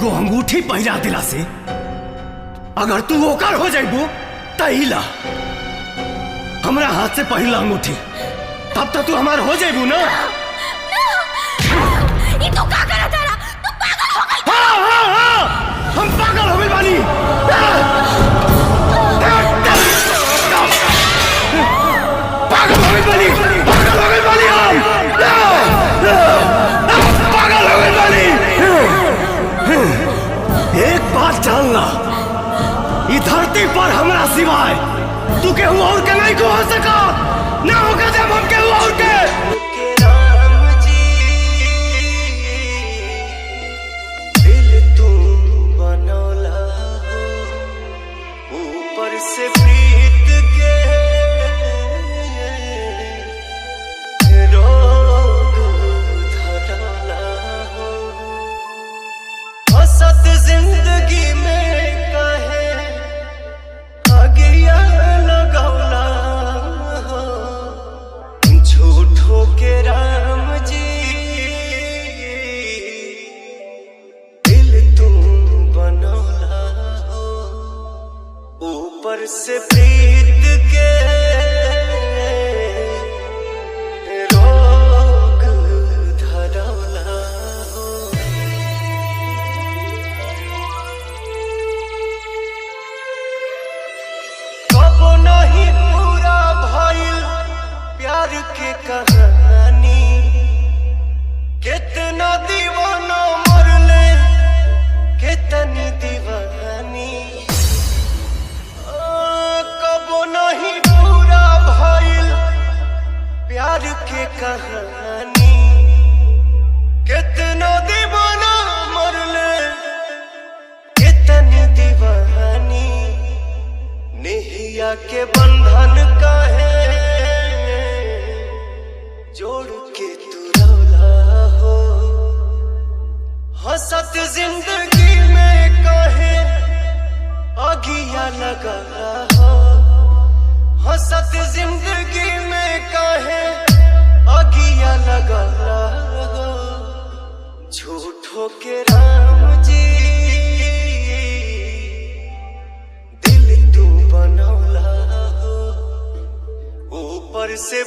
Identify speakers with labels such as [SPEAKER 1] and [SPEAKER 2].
[SPEAKER 1] एगो अंगूठी पहिरा दिला से अगर तू ओकर हो जाइबू तहिला हमरा हाथ से पहिला अंगूठी तब तक तू हमार हो जाइबू ना।
[SPEAKER 2] ये तू का करत तारा? तू पागल हो गई?
[SPEAKER 1] हाँ, हम पागल हो गए बानी। पागल हो गए बानी, पागल हो गए बानी हम पागल हो गए बानी। एक बात जानना, इस धरती पर हमरा सिवाय तू केहू और के नहीं को हो सका ना होगा जब हम केहू और के।
[SPEAKER 3] से प्रीत के रोग धराला हो, हसत जिंदगी में कहे आगिया लगौला हो, झूठो के राम जी दिल तुम बनौला हो, ऊपर से प्रीत के रोग धरौला हो। कबो नहीं पूरा भइल प्यार के कहानी, कितना दीवाना मरले कितनी दीवानी, नहीं पूरा भइल प्यार के कहानी, कितना दीवाना मरले कितनी दीवानी, नेहिया के बंधन काहे जोड़ के तू रौला हो, हसत जिंदगी में काहे आगिया लगा हो, हसत जिंदगी में काहे आगिया लगा हो, झूठो के राम जी दिल तू बनौला हो, ऊपर से